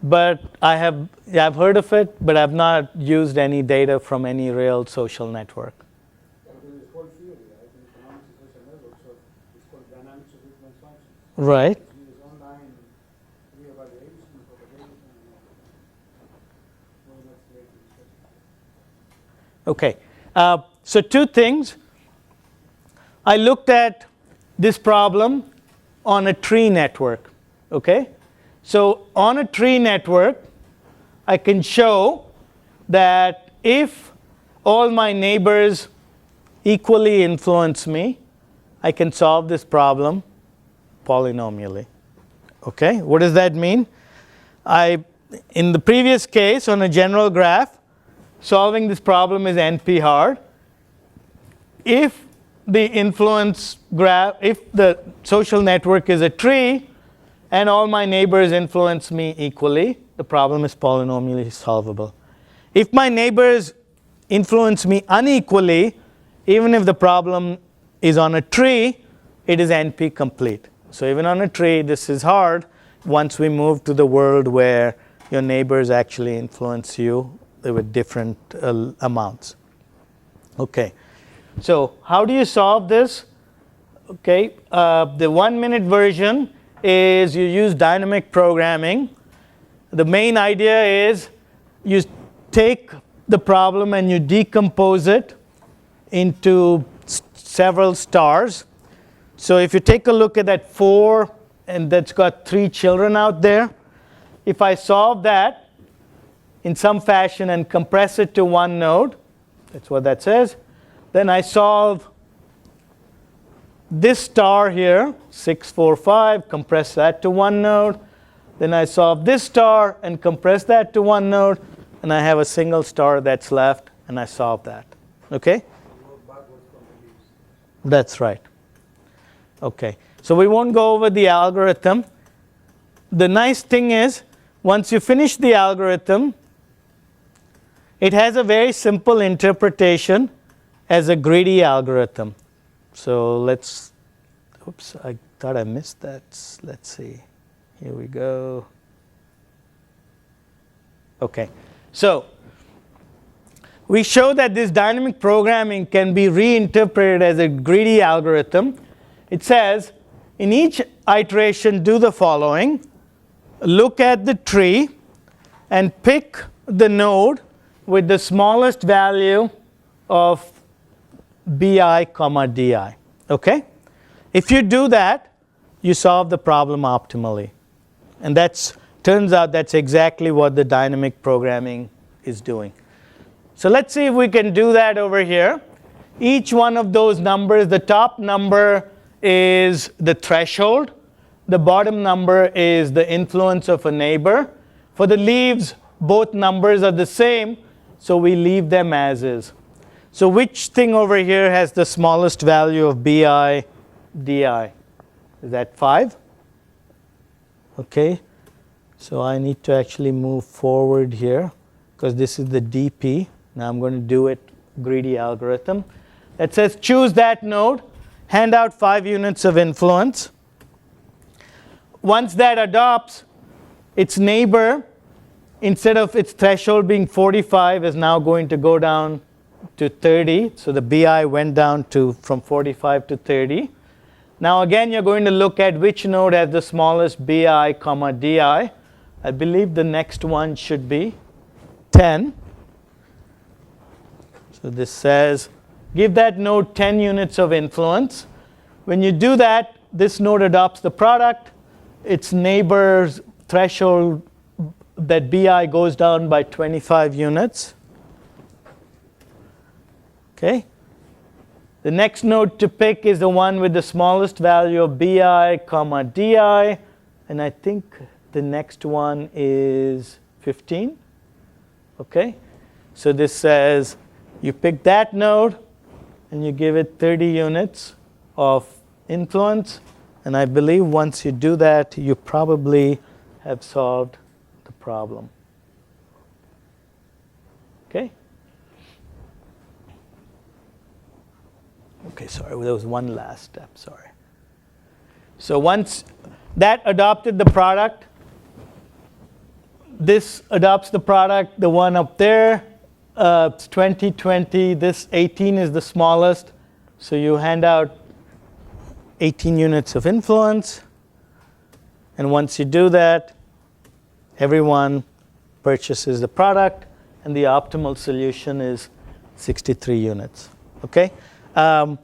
but I've heard of it, but I've not used any data from any real social network. It's called theory, right? In economics and social networks, so it's called dynamics of influence functions. Right. It's used online re-evaluation, propagation, and well, that's later discussion. Okay. So 2 things. I looked at this problem on a tree network. Okay? So on a tree network, I can show that if all my neighbors equally influence me, I can solve this problem polynomially. Okay, what does that mean? In the previous case on a general graph, solving this problem is NP hard. If the influence graph, if the social network is a tree and all my neighbors influence me equally, the problem is polynomially solvable. If my neighbors influence me unequally, even if the problem is on a tree, it is NP complete. So even on a tree, this is hard once we move to the world where your neighbors actually influence you with different amounts. Okay, so how do you solve this? Okay, the 1 minute version is you use dynamic programming. The main idea is you take the problem and you decompose it into several stars. So if you take a look at that 4 and that's got 3 children out there, if I solve that in some fashion and compress it to one node, that's what that says, then I solve this star here, 6, 4, 5, compress that to one node. Then I solve this star and compress that to one node, and I have a single star that's left, and I solve that. Okay? That's right. Okay, so we won't go over the algorithm. The nice thing is, once you finish the algorithm, it has a very simple interpretation as a greedy algorithm. So let's, oops, I thought I missed that. Let's see. Here we go. Okay, so we show that this dynamic programming can be reinterpreted as a greedy algorithm. It says, in each iteration, do the following. Look at the tree and pick the node with the smallest value of bi, comma di. Okay? If you do that, you solve the problem optimally. And turns out that's exactly what the dynamic programming is doing. So let's see if we can do that over here. Each one of those numbers, the top number is the threshold. The bottom number is the influence of a neighbor. For the leaves, both numbers are the same, so we leave them as is. So which thing over here has the smallest value of bi, di? Is that 5? Okay, so I need to actually move forward here because this is the dp. Now I'm going to do it greedy algorithm. That says choose that node, hand out 5 units of influence. Once that adopts, its neighbor, instead of its threshold being 45, is now going to go down to 30. So the bi went down from 45 to 30. Now again, you're going to look at which node has the smallest bi, comma di. I believe the next one should be 10. So this says, give that node 10 units of influence. When you do that, this node adopts the product. Its neighbor's threshold, that bi goes down by 25 units. Okay. The next node to pick is the one with the smallest value of bi, comma di. And I think the next one is 15. Okay. So this says you pick that node and you give it 30 units of influence. And I believe once you do that, you probably have solved the problem. Okay? Okay, sorry, there was one last step, sorry. So once that adopted the product, this adopts the product, the one up there, it's 20, 20, this 18 is the smallest. So you hand out 18 units of influence. And once you do that, everyone purchases the product, and the optimal solution is 63 units. Okay? The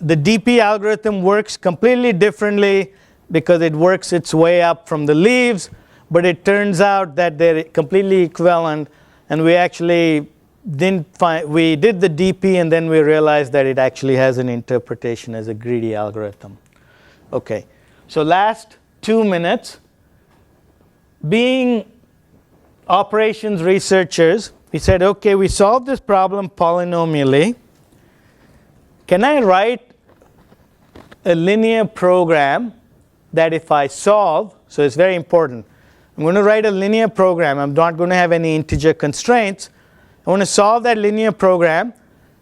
DP algorithm works completely differently because it works its way up from the leaves, but it turns out that they're completely equivalent, and we actually we did the DP and then we realized that it actually has an interpretation as a greedy algorithm. Okay, so last 2 minutes. Being operations researchers, we said, okay, we solved this problem polynomially. Can I write a linear program that if I solve, so it's very important. I'm going to write a linear program. I'm not going to have any integer constraints. I want to solve that linear program,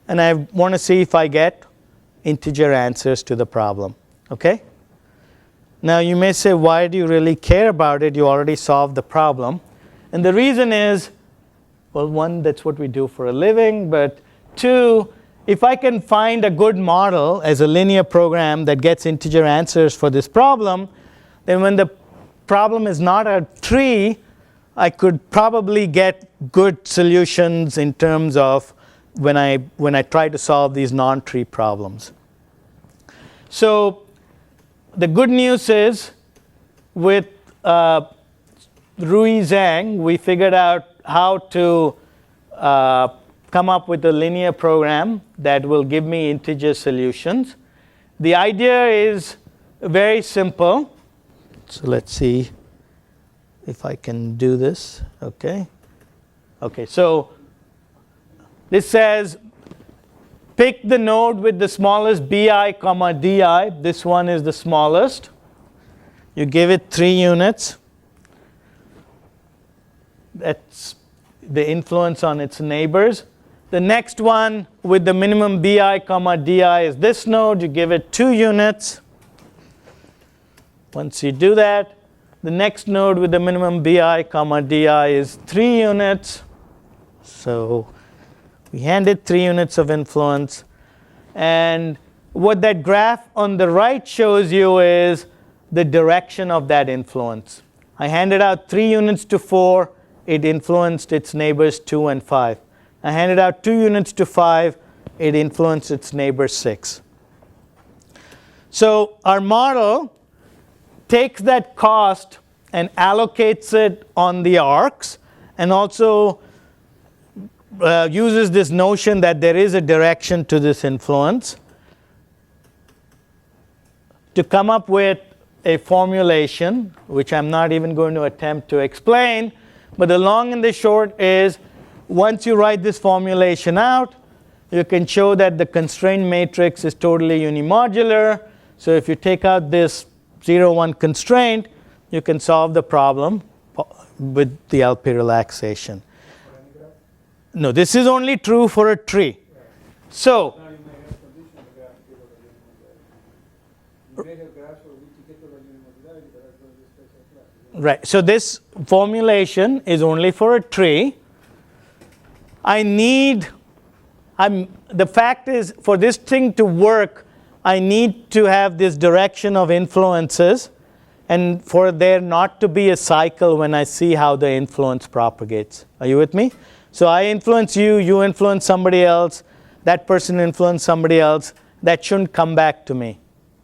and I want to see if I get integer answers to the problem. Okay? Now you may say, why do you really care about it? You already solved the problem. And the reason is, well, one, that's what we do for a living, but two, if I can find a good model as a linear program that gets integer answers for this problem, then when the problem is not a tree, I could probably get good solutions in terms of when I try to solve these non-tree problems. So the good news is with Rui Zhang, we figured out how to come up with a linear program that will give me integer solutions. The idea is very simple. So let's see if I can do this. Okay. Okay, so this says pick the node with the smallest bi comma di. This one is the smallest. You give it 3 units. That's the influence on its neighbors. The next one with the minimum bi comma di is this node. You give it 2 units. Once you do that, the next node with the minimum bi comma di is 3 units. So we hand it 3 units of influence. And what that graph on the right shows you is the direction of that influence. I handed out 3 units to 4. It influenced its neighbors 2 and 5. I handed out 2 units to 5. It influenced its neighbor 6. So our model takes that cost and allocates it on the arcs, and also uses this notion that there is a direction to this influence to come up with a formulation, which I'm not even going to attempt to explain. But the long and the short is, once you write this formulation out, you can show that the constraint matrix is totally unimodular. So if you take out this 0, 1 constraint, you can solve the problem with the LP relaxation. No, this is only true for a tree. So Now you may have conditional graph to get to the unimodularity. You may have graphs for which you get to the unimodularity, but that's going to be special class. right, so this formulation is only for a tree. The fact is, for this thing to work, I need to have this direction of influences, and for there not to be a cycle when I see how the influence propagates. Are you with me? So I influence you, you influence somebody else, that person influenced somebody else. That shouldn't come back to me.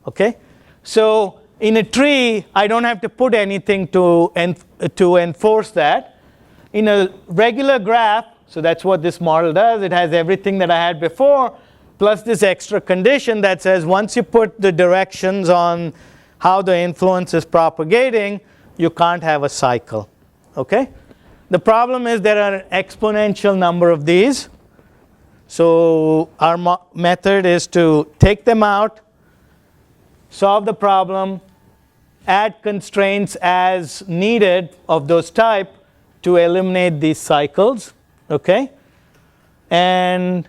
Okay? So in a tree, I don't have to put anything to enforce that. In a regular graph, so that's what this model does. It has everything that I had before, plus this extra condition that says once you put the directions on how the influence is propagating, you can't have a cycle. Okay? The problem is there are an exponential number of these. So our method is to take them out, solve the problem, add constraints as needed of those type to eliminate these cycles. Okay? And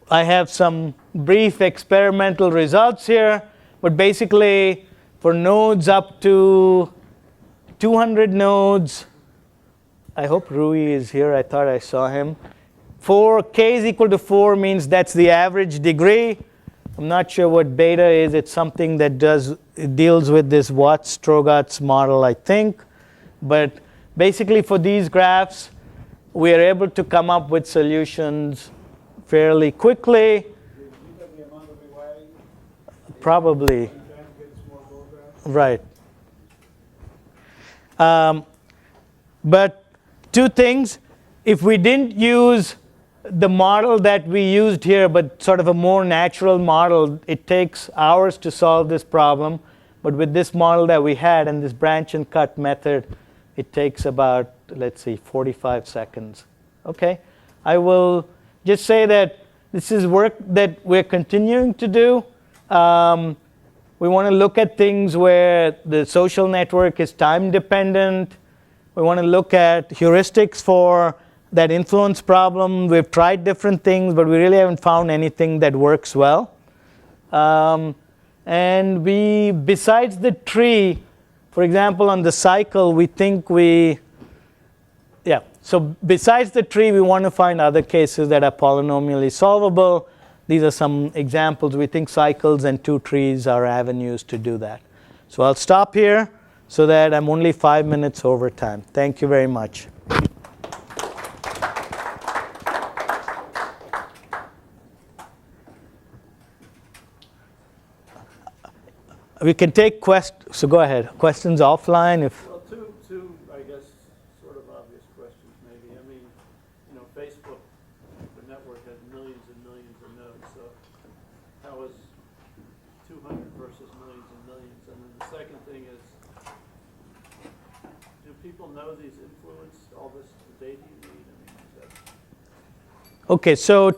I have some brief experimental results here, but basically for nodes up to 200 nodes, I hope Rui is here. I thought I saw him. For k is equal to 4 means that's the average degree. I'm not sure what beta is. It's something that deals with this Watts-Strogatz model, I think. But basically for these graphs, we are able to come up with solutions fairly quickly. Probably. Right. But 2 things. If we didn't use the model that we used here, but sort of a more natural model, it takes hours to solve this problem. But with this model that we had and this branch and cut method, it takes about, let's see, 45 seconds. Okay? I will just say that this is work that we're continuing to do. We want to look at things where the social network is time dependent. We want to look at heuristics for that influence problem. We've tried different things, but we really haven't found anything that works well. And we, besides the tree, for example, on the cycle, we think so besides the tree, we want to find other cases that are polynomially solvable. These are some examples. We think cycles and two trees are avenues to do that. So I'll stop here so that I'm only 5 minutes over time. Thank you very much. We can take questions. So go ahead. Questions offline if. Well, two, I guess, sort of obvious questions maybe. I mean, Facebook, the network has millions and millions of nodes. So how is 200 versus millions and millions? And then the second thing is, do people know these influence all this data you need? I mean, is that... Okay, so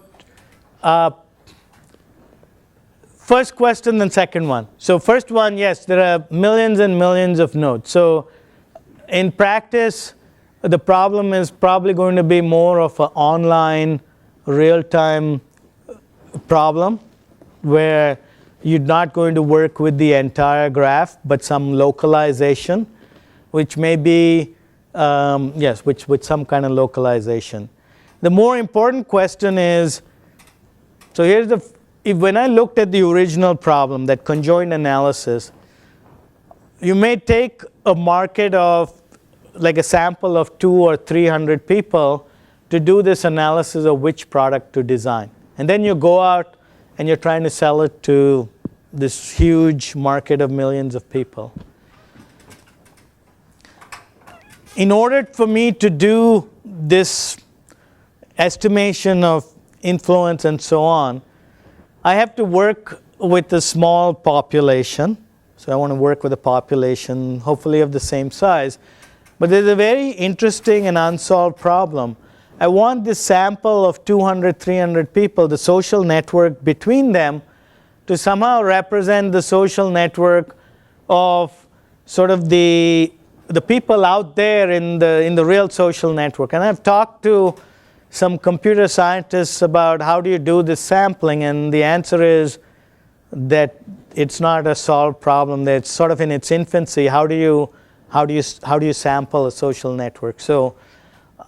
first question, then second one. So first one, yes, there are millions and millions of nodes. So in practice, the problem is probably going to be more of an online, real-time problem where you're not going to work with the entire graph, but some localization, which may be, with some kind of localization. The more important question is, so here's when I looked at the original problem, that conjoint analysis, you may take a market of like a sample of 200 or 300 people to do this analysis of which product to design. And then you go out and you're trying to sell it to this huge market of millions of people. In order for me to do this estimation of influence and so on, I have to work with a small population. So I want to work with a population, hopefully of the same size. But there's a very interesting and unsolved problem. I want this sample of 200, 300 people, the social network between them, to somehow represent the social network of sort of the people out there in the real social network. And I've talked to some computer scientists about how do you do this sampling, and the answer is that it's not a solved problem. That it's sort of in its infancy. How do you sample a social network? So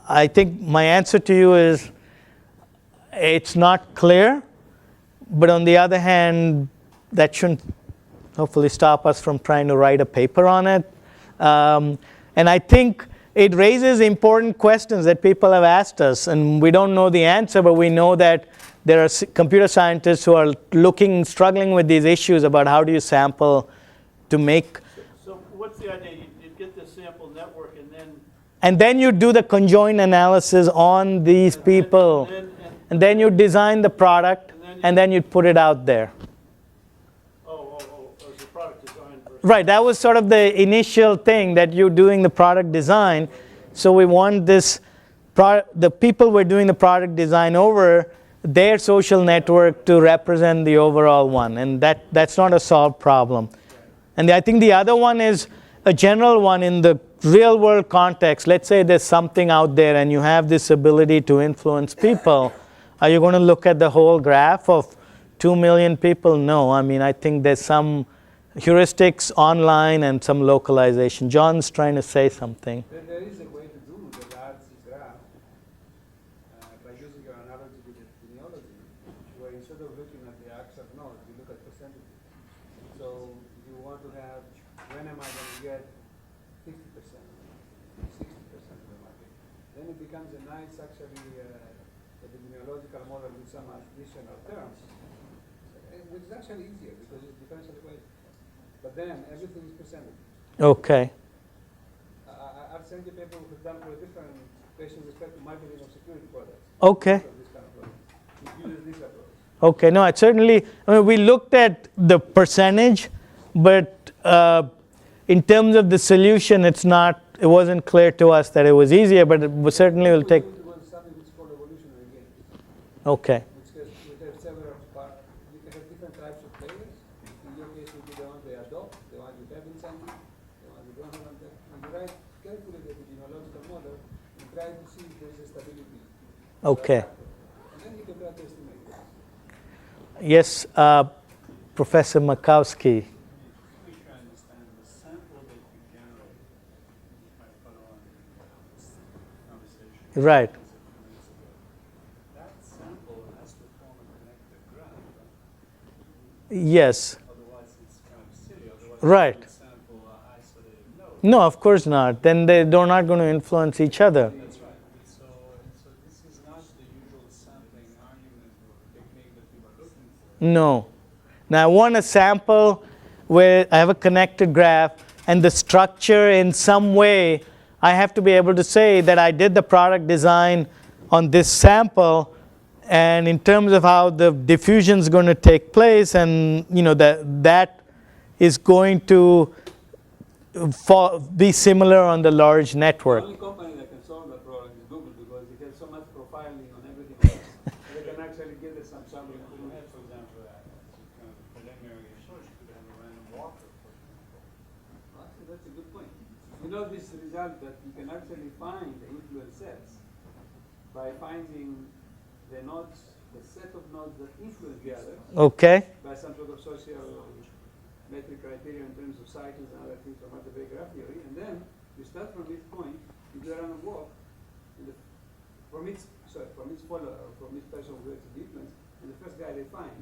I think my answer to you is it's not clear, but on the other hand, that shouldn't hopefully stop us from trying to write a paper on it. And I think it raises important questions that people have asked us, and we don't know the answer, but we know that there are computer scientists who are struggling with these issues about how do you sample to make. So what's the idea? You get this sample network and then you do the conjoint analysis on these people, and then you design the product, and then you put it out there. As a product design versus... Right, that was sort of the initial thing, that you're doing the product design. So we want the people we're doing the product design over, their social network to represent the overall one. And that's not a solved problem. And I think the other one is a general one in the real world context. Let's say there's something out there and you have this ability to influence people. Are you going to look at the whole graph of 2 million people? No. I mean, I think there's some heuristics online and some localization. John's trying to say something. There is a way to do the large graph by using your analogy with epidemiology, where instead of looking at the actual node, you look at percentages. So you want to have, when am I going to get 50%, 60% of the market? Then it becomes a nice, actually, epidemiological model with some additional terms, which is actually easier because it's differentially weighted. But then everything is percentage. Okay. I've sent you people who've done for different questions with respect to marketing of security products. Okay. This kind of uses this approach. Okay, no, we looked at the percentage, but in terms of the solution, it wasn't clear to us that it was easier, but it certainly will take. We want something which is called evolutionary games. Okay. We have several parts. You can have different types of players. In your case, will be the ones they adopt, the ones you have incentive, the ones you don't have incentive. And you write carefully the epidemiological model and try to see if there is a stability. Okay. And then you can try to estimate this. Yes, Professor Makowski. Make sure I understand the sample that you generate by following this conversation. Right. That sample has to form a connected graph, right? Yes. Otherwise it's kind of silly. Otherwise Right. you sample isolated nodes. No, of course not. Then they're not going to influence each other. That's right. So this is not the usual sampling argument or technique that we were looking for. No. Now I want a sample where I have a connected graph and the structure in some way, I have to be able to say that I did the product design on this sample, and in terms of how the diffusion is going to take place, and that is going to be similar on the large network. The only company that can solve that problem is Google because it has so much profiling on everything else. They can actually get us some sampling. You could have, for example, as a kind of preliminary approach, you could have a random walker, for example. Actually, that's a good point. You know this result that you can actually find the influence sets by finding the nodes, the set of nodes that influence the others Okay. by some sort of social metric criteria in terms of cycles and other things from algebraic graph theory, and then you start from this point, you do a random walk, and from each follower, or from each person who gets the influence, and the first guy they find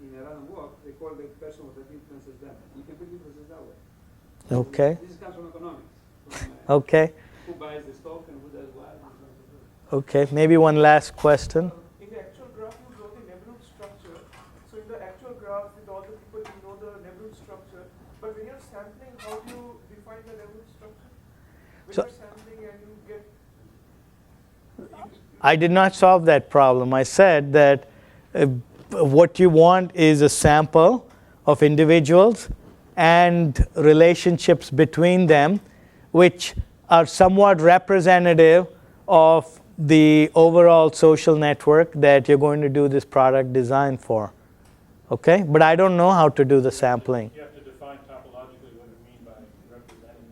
in a random walk, they call the person that influences them. You can put influences that way. Okay. This comes from economics. From, Okay. Who buys the stock and who does what, and so on and so forth. Okay. Maybe one last question. In the actual graph, you draw the neighborhood structure. So in the actual graph, with all the people, you know the neighborhood structure. But when you're sampling, how do you define the neighborhood structure? When So- you're sampling and you get... I did not solve that problem. I said that what you want is a sample of individuals and relationships between them, which are somewhat representative of the overall social network that you're going to do this product design for. Okay? But I don't know how to do the sampling. You have to define topologically what you mean by representing.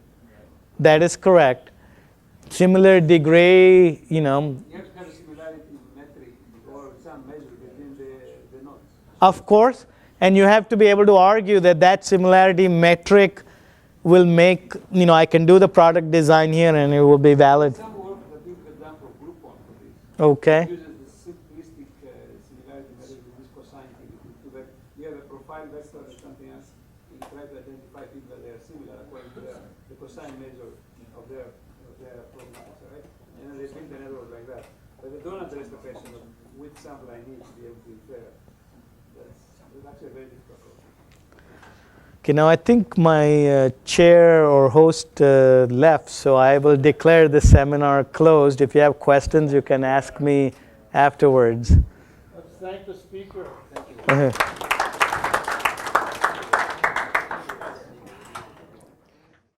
That is correct. Similar degree, You have to have a similarity metric or some measure between the nodes. of course, and you have to be able to argue that that similarity metric will make, I can do the product design here and it will be valid. Some work that you have done for Groupon for this. Okay. Uses the simplistic similarity method with this cosine thing. You have a profile vector or something else, and you try to identify people that they are similar according to the cosine measure of their probabilities, right? And then they build a network like that. But they don't address the question of which sample I need to be able to infer. That's actually a very difficult problem. Okay, now I think my chair or host left, so I will declare the seminar closed. If you have questions, you can ask me afterwards. Let's thank the speaker. Thank you.